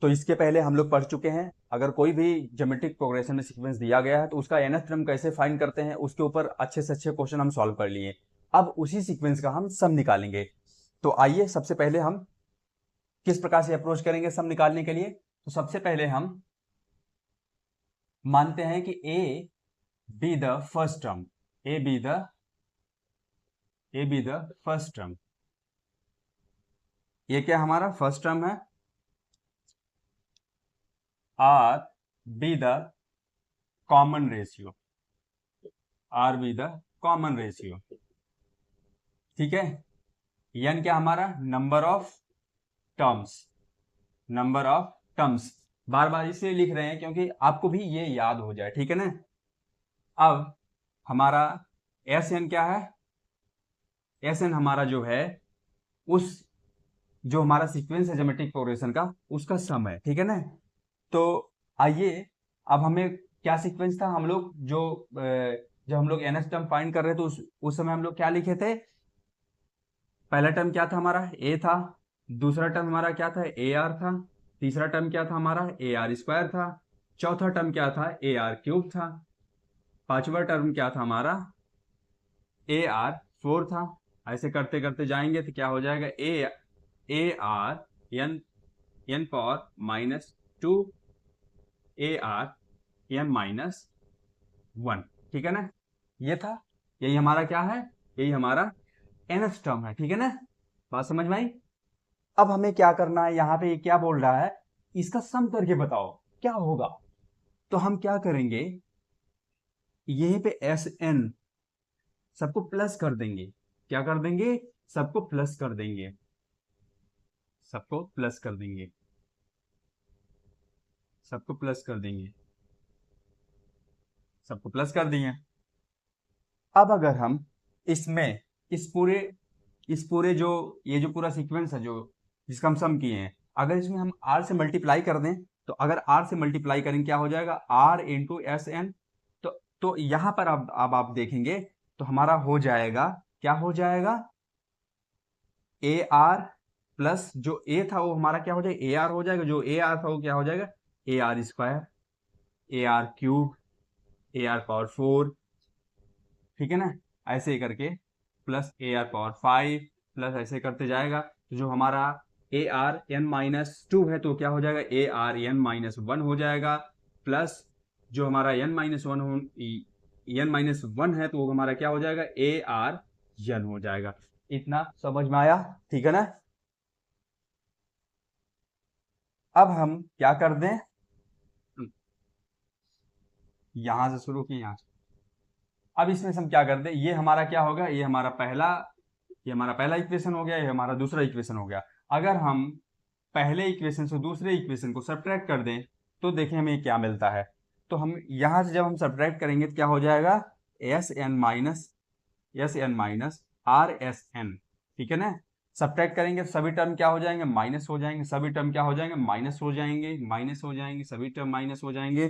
तो इसके पहले हम लोग पढ़ चुके हैं, अगर कोई भी ज्योमेट्रिक प्रोग्रेशन में सीक्वेंस दिया गया है तो उसका nth टर्म कैसे फाइंड करते हैं, उसके ऊपर अच्छे से अच्छे क्वेश्चन हम सॉल्व कर लिए। अब उसी सीक्वेंस का हम सम निकालेंगे। तो आइए सबसे पहले हम किस प्रकार से अप्रोच करेंगे सम निकालने के लिए। तो सबसे पहले हम मानते हैं कि a be the first term, a be the first term. ये क्या हमारा फर्स्ट टर्म है। R be the common ratio, r be the common ratio, ठीक है। एन क्या हमारा number of terms, number of terms. बार बार इसलिए लिख रहे हैं क्योंकि आपको भी ये याद हो जाए, ठीक है ना। अब हमारा एस एन क्या है, एस एन हमारा जो है उस जो हमारा सीक्वेंस है ज्योमेट्रिक प्रोग्रेशन का उसका सम है, ठीक है ना। तो आइए अब हमें क्या सीक्वेंस था, हम लोग जो जब हम लोग nth टर्म फाइंड कर रहे थे उस समय हम लोग क्या लिखे थे। पहला टर्म क्या था हमारा a था, दूसरा टर्म हमारा क्या था ar था, तीसरा टर्म क्या था हमारा ar स्क्वायर था, चौथा टर्म क्या था ar क्यूब था, पांचवा टर्म क्या था हमारा ar 4 था। ऐसे करते करते जाएंगे तो क्या हो जाएगा ar n power -2 ar n-1, ठीक है ना। ये था, यही हमारा क्या है, यही हमारा nth टर्म है, ठीक है ना। बात समझ में आई। अब हमें क्या करना है, यहाँ पे ये क्या बोल रहा है, इसका सम करके बताओ क्या होगा। तो हम क्या करेंगे, यहीं पे एस एन सबको प्लस कर देंगे। क्या कर देंगे, सबको प्लस कर देंगे, सबको प्लस कर देंगे, सबको प्लस कर देंगे, सबको प्लस कर दिए। अब अगर हम इसमें इस पूरे जो ये जो पूरा सीक्वेंस है जो जिसका हम सम किए हैं, अगर इसमें हम r से मल्टीप्लाई कर दें, तो अगर r से मल्टीप्लाई करेंगे क्या हो जाएगा r इंटू एस एन। तो यहां पर अब आप देखेंगे तो हमारा हो जाएगा, क्या हो जाएगा ए आर प्लस जो a था वो हमारा क्या हो जाएगा ए आर हो जाएगा, जो ए आर था वो क्या हो जाएगा ए R square, A R cube, A are power 4, ठीक है ना। ऐसे ही करके plus A are power 5 plus ऐसे करते जाएगा। तो जो हमारा ए आर n-2 है तो क्या हो जाएगा ए आर n-1 हो जाएगा, प्लस जो हमारा n-1 है तो वो हमारा क्या हो जाएगा ए आर n हो जाएगा। इतना समझ में आया, ठीक है ना। अब हम क्या कर दें, यहां से शुरू किए, यहां से अब इसमें से हम क्या कर दें, ये हमारा क्या होगा, ये हमारा पहला इक्वेशन हो गया, ये हमारा दूसरा इक्वेशन हो गया। अगर हम पहले इक्वेशन से दूसरे इक्वेशन को सब्ट्रैक्ट कर दें तो देखें हमें क्या मिलता है। तो हम यहां से जब हम सब्ट्रैक्ट करेंगे तो क्या हो जाएगा S N minus R S N, ठीक है ना। सब्ट्रैक्ट करेंगे तो सभी टर्म क्या हो जाएंगे माइनस हो जाएंगे, सभी टर्म क्या हो जाएंगे माइनस हो जाएंगे, माइनस हो जाएंगे, सभी टर्म माइनस हो जाएंगे।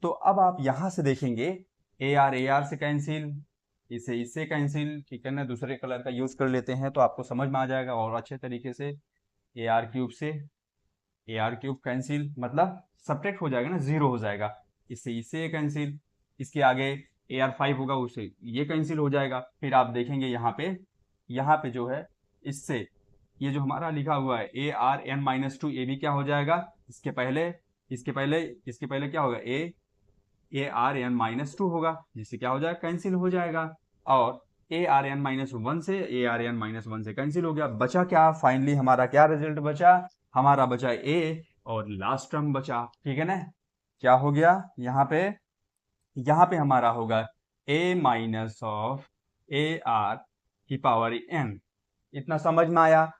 तो अब आप यहां से देखेंगे ए आर से कैंसिल, इसे इससे कैंसिल, ठीक है ना। दूसरे कलर का यूज कर लेते हैं तो आपको समझ में आ जाएगा और अच्छे तरीके से। ए आर क्यूब से ए आर क्यूब कैंसिल मतलब सब्ट्रैक्ट हो जाएगा ना, जीरो हो जाएगा। इससे कैंसिल, इसके आगे ए आर 5 होगा उससे ये कैंसिल हो जाएगा। फिर आप देखेंगे यहाँ पे जो है इससे ये जो हमारा लिखा हुआ है ए आर n-2 ये भी क्या हो जाएगा, इसके पहले क्या होगा ए आर n-2 होगा, जिससे क्या हो जाएगा कैंसिल हो जाएगा। और ए आर n-1 से ए आर n-1 से कैंसिल हो गया। बचा क्या, फाइनली हमारा क्या रिजल्ट बचा, हमारा बचा ए और लास्ट टर्म बचा, ठीक है ना। क्या हो गया यहाँ पे हमारा होगा a minus of A R की पावर n। इतना समझ में आया।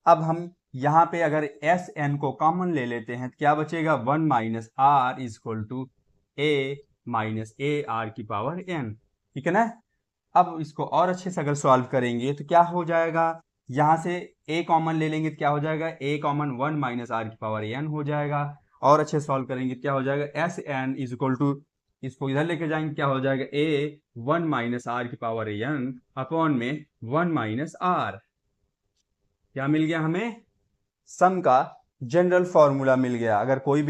अब हम यहाँ पे अगर एस एन को कॉमन ले लेते हैं तो क्या बचेगा 1 minus R is equal to A minus A R की पावर n, ठीक है ना। अब इसको और अच्छे से अगर सॉल्व करेंगे तो क्या हो जाएगा, यहाँ से a कॉमन ले लेंगे तो क्या हो जाएगा a कॉमन 1 माइनस आर की पावर n हो जाएगा। और अच्छे सॉल्व करेंगे तो क्या हो जाएगा S N is equal to, इसको इधर लेके जाएंगे क्या हो जाएगा a 1 माइनस आर की पावर n अपॉन में 1 माइनस आर। क्या मिल गया हमें, सम का जनरल फॉर्मूला मिल गया। अगर कोई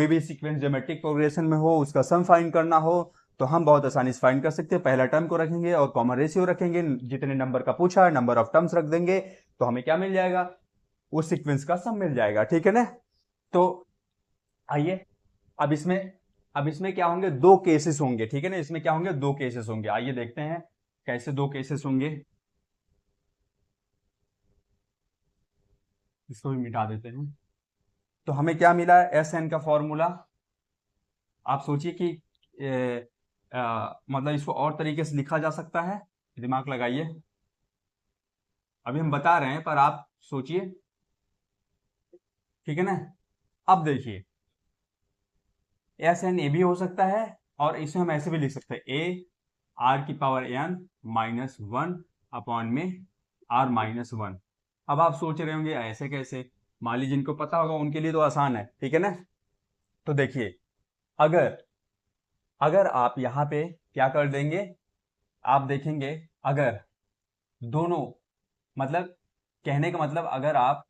भी सीक्वेंस ज्योमेट्रिक प्रोग्रेशन में हो, उसका सम फाइंड करना हो तो हम बहुत आसानी से फाइंड कर सकते हैं। पहला टर्म को रखेंगे और कॉमन रेशियो रखेंगे, जितने नंबर का पूछा है नंबर ऑफ टर्म्स रख देंगे, तो हमें क्या मिल जाएगा, उस सीक्वेंस का सम मिल जाएगा। ठीक है ना। तो आइए अब इसमें क्या होंगे, दो केसेस होंगे। ठीक है ना, इसमें क्या होंगे, दो केसेस होंगे। आइए देखते हैं कैसे दो केसेस होंगे। इसको भी मिटा देते हैं। तो हमें क्या मिला, एस एन का फॉर्मूला। आप सोचिए कि मतलब इसको और तरीके से लिखा जा सकता है, दिमाग लगाइए। अभी हम बता रहे हैं पर आप सोचिए। ठीक है ना। अब देखिए, एस एन ए भी हो सकता है और इसे हम ऐसे भी लिख सकते हैं, ए आर की power N minus one upon में आर माइनस वन। अब आप सोच रहे होंगे ऐसे कैसे, मान लीजिए जिनको पता होगा उनके लिए तो आसान है। ठीक है ना। तो देखिए, अगर अगर आप यहाँ पे क्या कर देंगे, आप देखेंगे अगर दोनों, मतलब कहने का मतलब अगर आप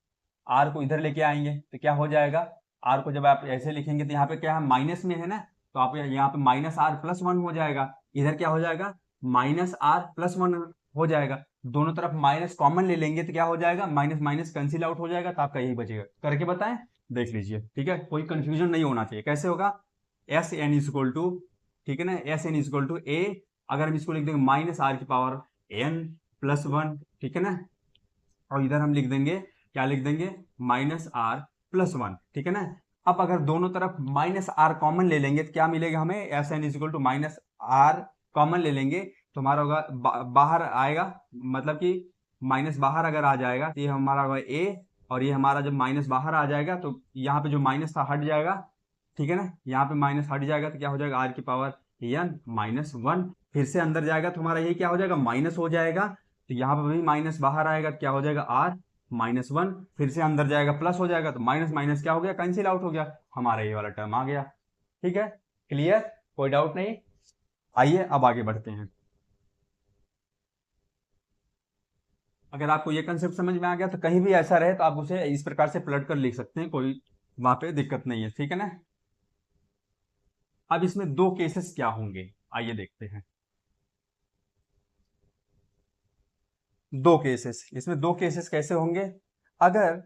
आर को इधर लेके आएंगे तो क्या हो जाएगा, आर को जब आप ऐसे लिखेंगे तो यहाँ पे क्या है, माइनस में है ना, तो आप यहाँ पे माइनस आर प्लस वन हो जाएगा। इधर क्या हो जाएगा, माइनस आर प्लस वन हो जाएगा। दोनों तरफ माइनस कॉमन ले लेंगे तो क्या हो जाएगा, माइनस माइनस कैंसिल आउट हो जाएगा। तो आपका यही बचेगा। करके बताएं, देख लीजिए। ठीक है, कोई कंफ्यूजन नहीं होना चाहिए। कैसे होगा, S N is equal to, ठीक है ना, S N is equal to a, अगर हम इसको लिख देंगे माइनस आर की पावर एन प्लस वन। ठीक है ना, और इधर हम लिख देंगे, क्या लिख देंगे, माइनस आर प्लस वन। ठीक है ना। अब अगर दोनों तरफ माइनस आर कॉमन ले लेंगे तो क्या मिलेगा हमें, S N is equal to minus R common ले लेंगे तो हमारा होगा बाहर आएगा, मतलब कि माइनस बाहर अगर आ जाएगा तो ये हमारा होगा ए, और ये हमारा जब माइनस बाहर आ जाएगा तो यहाँ पे जो माइनस था हट जाएगा। ठीक है ना, यहाँ पे माइनस हट जाएगा तो क्या हो जाएगा, आर की पावर एन माइनस वन। फिर से अंदर जाएगा तो हमारा ये क्या हो जाएगा, माइनस हो जाएगा। तो यहाँ पर भी माइनस बाहर आएगा तो क्या हो जाएगा, आर माइनस वन। फिर से अंदर जाएगा प्लस हो जाएगा, तो माइनस माइनस क्या हो गया, कैंसिल आउट हो गया, हमारा ये वाला टर्म आ गया। ठीक है, क्लियर, कोई डाउट नहीं। आइए अब आगे बढ़ते हैं। अगर आपको ये कंसेप्ट समझ में आ गया तो कहीं भी ऐसा रहे तो आप उसे इस प्रकार से पलट कर लिख सकते हैं, कोई वहां पे दिक्कत नहीं है। ठीक है ना। अब इसमें दो केसेस क्या होंगे, आइए देखते हैं। दो केसेस, इसमें दो केसेस कैसे होंगे, अगर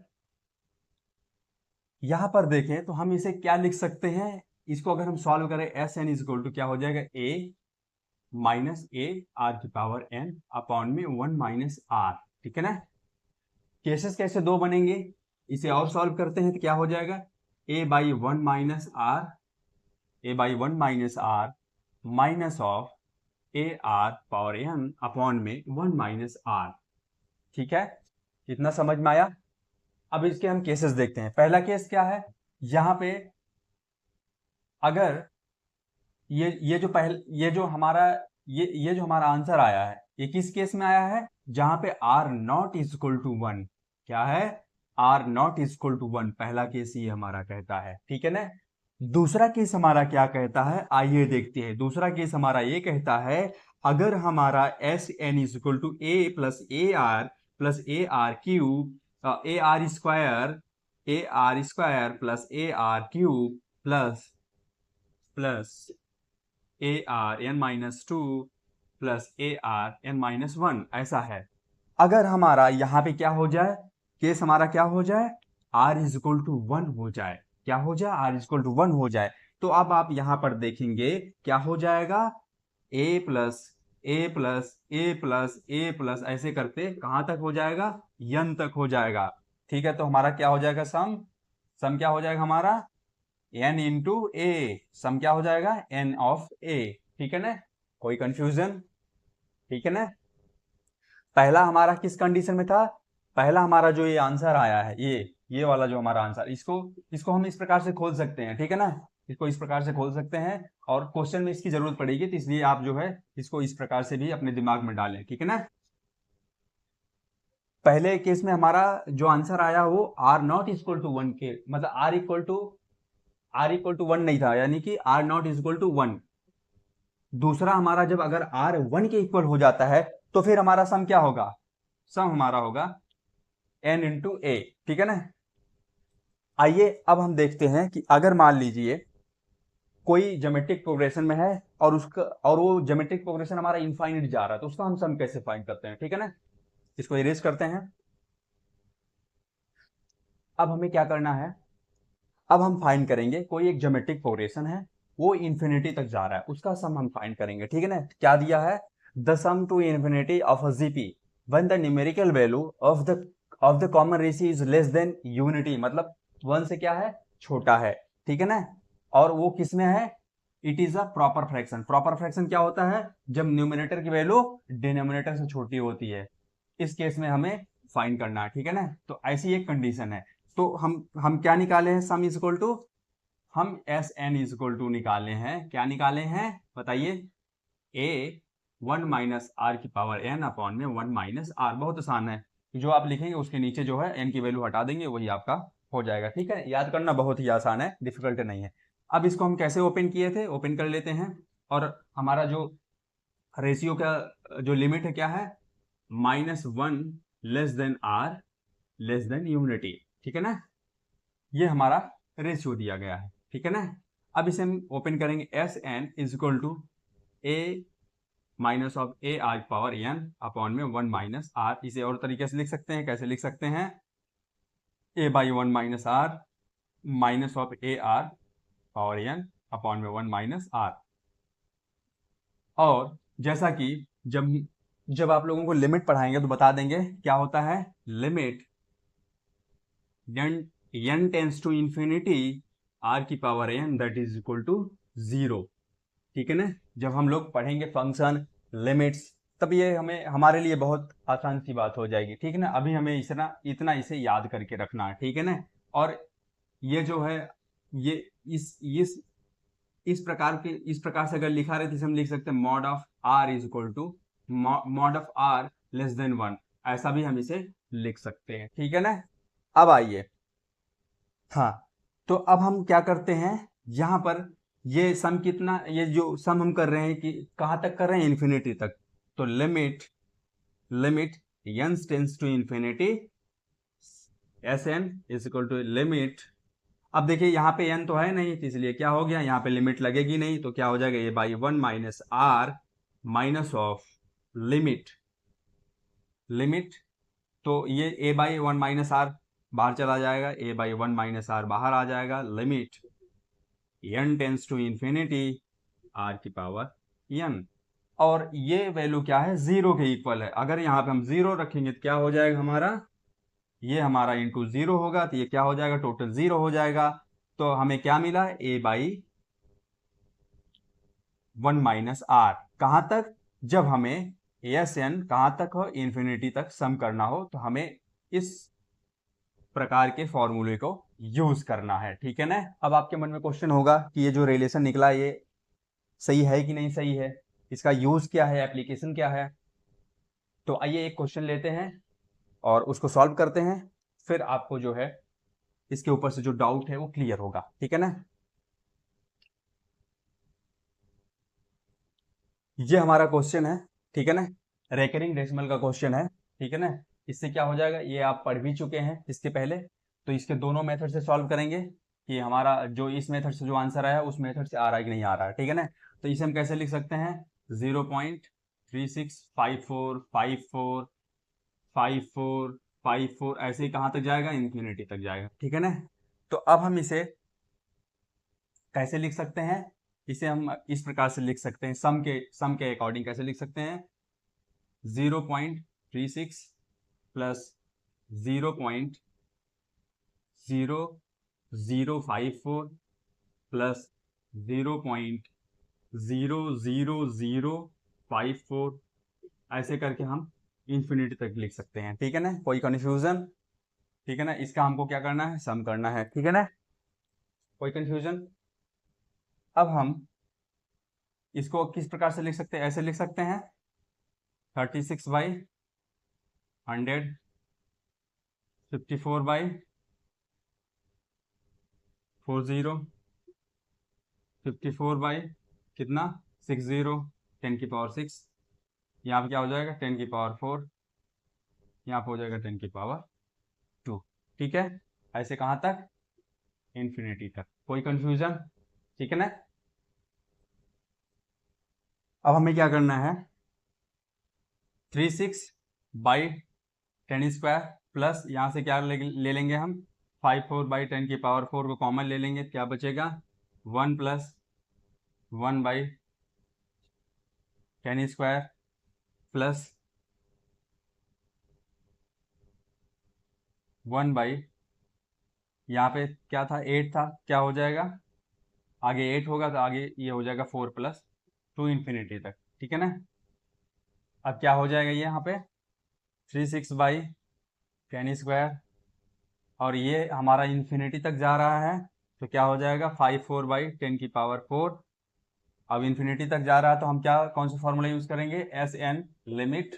यहां पर देखें तो हम इसे क्या लिख सकते हैं, इसको अगर हम सॉल्व करें, S N is equal to क्या हो जाएगा, ए माइनस ए आर की पावर एन अपॉन में वन माइनस आर। ठीक है ना। केसेस कैसे दो बनेंगे, इसे और सॉल्व करते हैं तो क्या हो जाएगा, a by one minus r, a by one minus r minus of A R power N upon में वन माइनस आर। ठीक है, इतना समझ में आया। अब इसके हम केसेस देखते हैं। पहला केस क्या है, यहां पे अगर ये जो हमारा ये जो हमारा आंसर आया है, ये किस केस में आया है, जहां पे R not is equal to one. क्या है, R not is equal to one, पहला केस ये हमारा कहता है। ठीक है ना। दूसरा केस हमारा क्या कहता है, आइए देखते हैं। दूसरा केस हमारा ये कहता है, अगर हमारा S N is equal to A plus A R cube A R square plus A R cube plus A R N minus two plus A R N minus one, ऐसा है। अगर हमारा यहाँ पे क्या हो जाए, केस हमारा क्या हो जाए, R is equal to one हो जाए। क्या हो जाए, R is equal to one हो जाए। तो अब आप यहाँ पर देखेंगे क्या हो जाएगा, ए प्लस ए प्लस ए प्लस ए प्लस ऐसे करते कहां तक हो जाएगा, यन तक हो जाएगा। ठीक है, तो हमारा क्या हो जाएगा, सम सम क्या हो जाएगा हमारा, एन इंटू ए, सम क्या हो जाएगा, एन ऑफ ए। ठीक है ना, कोई कंफ्यूजन। ठीक है ना। पहला हमारा किस कंडीशन में था, पहला हमारा जो ये आंसर आया है, ये वाला जो हमारा आंसर, इसको इसको हम इस प्रकार से खोल सकते हैं। ठीक है ना, इसको इस प्रकार से खोल सकते हैं और क्वेश्चन में इसकी जरूरत पड़ेगी, तो इसलिए आप जो है इसको इस प्रकार से भी अपने दिमाग में डालें। ठीक है ना। पहले केस में हमारा जो आंसर आया वो R not equal to one के, मतलब आर इक्वल टू वन नहीं था, यानी कि R not equal to one. दूसरा हमारा जब अगर आर वन के इक्वल हो जाता है तो फिर हमारा सम क्या होगा, सम हमारा होगा एन इंटू ए। ठीक है ना। आइए अब हम देखते हैं कि अगर मान लीजिए कोई ज्योमेट्रिक प्रोग्रेशन में है और वो ज्योमेट्रिक प्रोग्रेशन हमारा इनफाइनाइट जा रहा है, तो उसका हम सम कैसे फाइंड करते हैं, ठीक है ना। इसको इरेज करते हैं। अब हमें क्या करना है, अब हम फाइंड करेंगे कोई एक ज्योमेट्रिक प्रोग्रेशन है, वो इन्फिनिटी तक जा रहा है, उसका सम हम फाइंड करेंगे, ठीक है ना। क्या दिया है, the sum to infinity of a GP when the numerical value of the common ratio is less than unity, मतलब 1 से क्या है, छोटा है, ठीक है ना। और वो किस में है, it is a proper fraction. Proper fraction क्या होता है, जब न्यूमिनेटर की वैल्यू डिनोमिनेटर से छोटी होती है, इस केस में हमें फाइंड करना है, ठीक है ना। तो ऐसी एक कंडीशन है। तो हम क्या निकाले हैं, सम इज इक्वल टू, हम S N is equal to निकाले हैं, क्या निकाले हैं बताइए, ए 1 - r⁻n/(1 - r)। बहुत आसान है, जो आप लिखेंगे उसके नीचे जो है एन की वैल्यू हटा देंगे, वही आपका हो जाएगा, ठीक है। याद करना बहुत ही आसान है, डिफिकल्ट नहीं है। अब इसको हम कैसे ओपन किए थे, ओपन कर लेते हैं। और हमारा जो रेशियो का जो लिमिट है क्या है, -1 r < ठीक है ना। ये हमारा रेशियो दिया गया है, ठीक है ना। अब इसे हम ओपन करेंगे, S N is equal to A minus of A R power N upon में 1 - r। इसे और तरीके से लिख सकते हैं, कैसे लिख सकते हैं, a/1 - r minus of A R power N upon में 1 - r। और जैसा कि जब जब आप लोगों को लिमिट पढ़ाएंगे तो बता देंगे क्या होता है, limit n tends to infinity r की power n that is equal to 0, ठीक है ना। जब हम लोग पढ़ेंगे फंक्शन लिमिट्स, तब ये हमें हमारे लिए बहुत आसान सी बात हो जाएगी, ठीक है ना। अभी हमें इतना इतना इसे याद करके रखना है, ठीक है ना। और ये जो है, ये इस प्रकार से अगर लिखा रहे तो हम लिख सकते हैं mod of r is equal to mod of r less than 1, ऐसा भी हम इसे लिख सकते हैं, ठीक है ना। अब आइए, हाँ, तो अब हम क्या करते हैं, यहां पर ये सम कितना, ये जो सम हम कर रहे हैं कि कहां तक कर रहे हैं, इन्फिनिटी तक। तो limit limit n tends to infinity S N is equal to limit. अब देखिए यहाँ पे n तो है नहीं, तो इसलिए क्या हो गया, यहाँ पे लिमिट लगेगी नहीं, तो क्या हो जाएगा, a/1 - r minus of limit limit. तो ये a/1 - r बाहर चला जाएगा, a/1 - r बाहर आ जाएगा, limit n tends to infinity r की पावर n। और ये वैल्यू क्या है, 0 के इक्वल है। अगर यहाँ पे हम 0 रखेंगे तो क्या हो जाएगा हमारा, ये हमारा इंटू 0 होगा, तो ये क्या हो जाएगा, टोटल 0 हो जाएगा। तो हमें क्या मिला, a/1 - r। कहां तक, जब हमें एस एन कहां तक हो, इंफिनिटी तक सम करना हो, तो हमें इस प्रकार के फॉर्मूले को यूज करना है, ठीक है ना। अब आपके मन में क्वेश्चन होगा कि ये जो रिलेशन निकला ये सही है कि नहीं सही है, इसका यूज क्या है, एप्लीकेशन क्या है। तो आइए एक क्वेश्चन लेते हैं और उसको सॉल्व करते हैं, फिर आपको जो है इसके ऊपर से जो डाउट है वो क्लियर होगा, ठीक है ना। ये हमारा क्वेश्चन है, ठीक है ना, रेकरिंग डेसिमल का क्वेश्चन है, ठीक है ना। इससे क्या हो जाएगा, ये आप पढ़ भी चुके हैं इसके पहले। तो इसके दोनों मेथड से सॉल्व करेंगे कि हमारा जो इस मेथड से जो आंसर आया उस मेथड से आ रहा है कि नहीं आ रहा है, ठीक है ना। तो इसे हम कैसे लिख सकते हैं, 0.3654545454 ऐसे ही कहाँ तक जाएगा, इंफिनिटी तक जाएगा, ठीक है ना। तो अब हम इसे कैसे लिख सकते हैं, इसे हम इस प्रकार से लिख सकते हैं, सम के अकॉर्डिंग कैसे लिख सकते हैं, 0.36 प्लस 0.0054 प्लस 0.00054, ऐसे करके हम इंफिनिटी तक लिख सकते हैं, ठीक है ना। कोई कंफ्यूजन, ठीक है ना। इसका हमको क्या करना है, सम करना है, ठीक है ना। कोई कंफ्यूजन। अब हम इसको किस प्रकार से लिख सकते हैं, ऐसे लिख सकते हैं, 36/100 54/40 54 कितना 60 10⁶। यहाँ पे क्या हो जाएगा, 10⁴। यहाँ पे हो जाएगा 10⁻², ठीक है। ऐसे कहाँ तक, इन्फिनिटी तक। कोई कंफ्यूजन? ठीक है ना। अब हमें क्या करना है, 36/10² प्लस यहाँ से क्या ले लेंगे हम, 54/10⁴ को कॉमन ले लेंगे, क्या बचेगा 1 + 1/10² प्लस 1 यहाँ पे क्या था 8 था, क्या हो जाएगा आगे 8 होगा तो आगे ये हो जाएगा 4 + 2 इन्फिनिटी तक। ठीक है ना। अब क्या हो जाएगा ये यहाँ पे 36/10² और ये हमारा इन्फिनिटी तक जा रहा है तो क्या हो जाएगा 54/10⁴। अब इन्फिनिटी तक जा रहा है तो हम क्या कौन सा फॉर्मूला यूज करेंगे, S N limit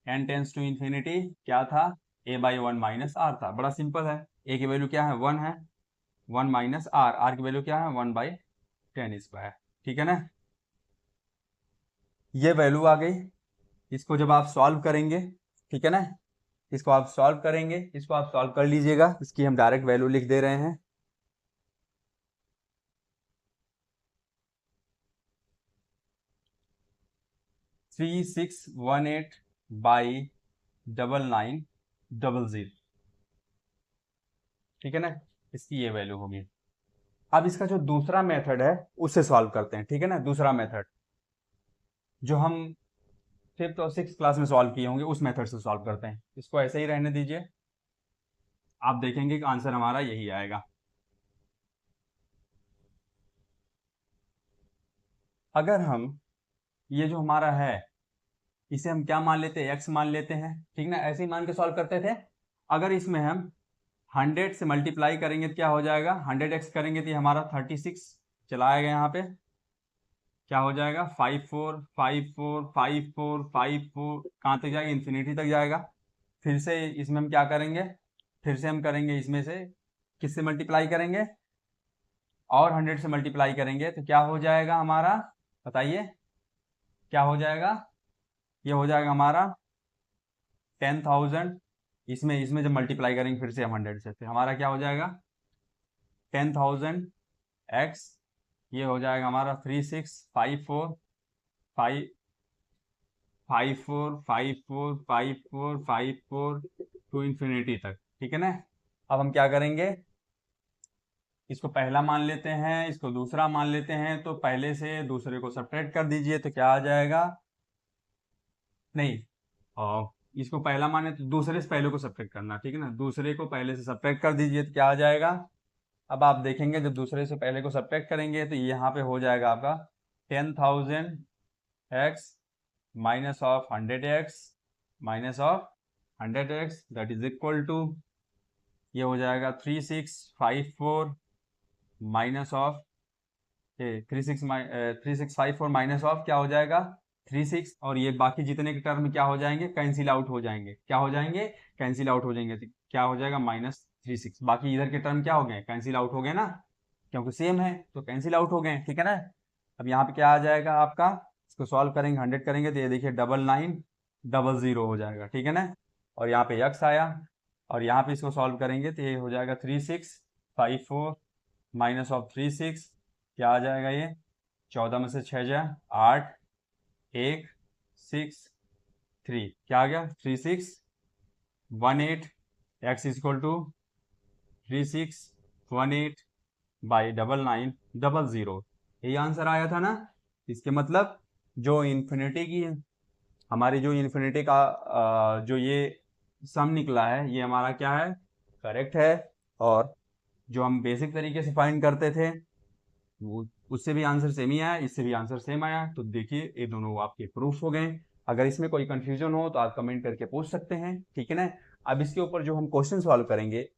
n tends to infinity क्या था a/1 - r था। बड़ा सिंपल है, a की वैल्यू क्या है 1 है, 1 - r की वैल्यू क्या है 1/10²। ठीक है ना। ये वैल्यू आ गई। इसको जब आप सॉल्व करेंगे, ठीक है ना, इसको आप सॉल्व करेंगे, इसको आप सॉल्व कर लीजिएगा, इसकी हम डायरेक्ट वैल्यू लिख दे रहे हैं। Three six one eight by 9900। ठीक है ना, इसकी ये वैल्यू होगी। अब इसका जो दूसरा मेथड है उससे सॉल्व करते हैं। ठीक है ना, दूसरा मेथड जो हम 5th और 6th क्लास में सॉल्व किए होंगे उस मेथड से सॉल्व करते हैं। इसको ऐसे ही रहने दीजिए, आप देखेंगे कि आंसर हमारा यही आएगा। अगर हम ये जो हमारा है इसे हम क्या मान लेते हैं, x मान लेते हैं। ठीक ना, ऐसे ही मान के सॉल्व करते थे। अगर इसमें हम 100 से मल्टीप्लाई करेंगे तो क्या हो जाएगा, 100x करेंगे तो ये हमारा 36 चला आएगा। यहाँ पे क्या हो जाएगा 54 54 54 54 कहाँ तक जाएगा, इन्फिनिटी तक जाएगा। फिर से इसमें हम क्या करेंगे, फिर से हम करेंगे इसमें से किससे मल्टीप्लाई करेंगे, और 100 से मल्टीप्लाई करेंगे तो क्या हो जाएगा हमारा, बताइए क्या हो जाएगा। ये हो जाएगा हमारा 10,000। इसमें इसमें जब मल्टीप्लाई करेंगे फिर से हम 100 से, तो हमारा क्या हो जाएगा 10,000x, ये हो जाएगा हमारा 3654 554545454 टू इन्फिनिटी तक। ठीक है ना। अब हम क्या करेंगे, इसको पहला मान लेते हैं, इसको दूसरा मान लेते हैं, तो पहले से दूसरे को सब्ट्रैक्ट कर दीजिए तो क्या आ जाएगा, नहीं इसको पहला माने तो दूसरे से पहले को सब्ट्रैक्ट करना। ठीक है ना, दूसरे को पहले से सब्ट्रैक्ट कर दीजिए तो क्या आ जाएगा। अब आप देखेंगे जब दूसरे से पहले को सब्ट्रैक्ट करेंगे तो यहाँ पे हो जाएगा आपका 10,000x minus of 100x minus of 100x that is equal to, ये हो जाएगा 3654 माइनस ऑफ 3654 माइनस ऑफ क्या हो जाएगा 36, और ये बाकी जितने के टर्म क्या हो जाएंगे, कैंसिल आउट हो जाएंगे। क्या हो जाएंगे, कैंसिल आउट हो जाएंगे। तो क्या हो जाएगा -36, बाकी इधर के टर्म क्या हो गए, कैंसिल आउट हो गए ना, क्योंकि सेम है तो कैंसिल आउट हो गए। ठीक है ना। अब यहाँ पे क्या आ जाएगा आपका, इसको सॉल्व करेंगे 100 करेंगे तो ये देखिए 9900 हो जाएगा। ठीक है ना, और यहाँ पे x आया, और यहाँ पे इसको सॉल्व करेंगे तो ये हो जाएगा 3654 माइनस ऑफ 36, क्या आ जाएगा ये 14 में से 6 जाए 8 1 6 3, क्या आ गया 3618 x इक्वल टू 3618 बाई 9900, यही आंसर आया था ना। इसके मतलब जो इन्फिनिटी की हमारी जो इन्फिनिटी का जो ये सम निकला है ये हमारा क्या है, करेक्ट है। और जो हम बेसिक तरीके से फाइंड करते थे वो उससे भी आंसर सेम ही आया, इससे भी आंसर सेम आया। तो देखिए ये दोनों आपके प्रूफ हो गए। अगर इसमें कोई कंफ्यूजन हो तो आप कमेंट करके पूछ सकते हैं। ठीक है ना। अब इसके ऊपर जो हम क्वेश्चन सॉल्व करेंगे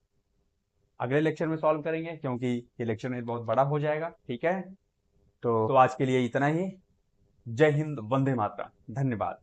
अगले लेक्चर में सॉल्व करेंगे, क्योंकि ये लेक्चर में बहुत बड़ा हो जाएगा। ठीक है, तो आज के लिए इतना ही। जय हिंद, वंदे मातरम, धन्यवाद।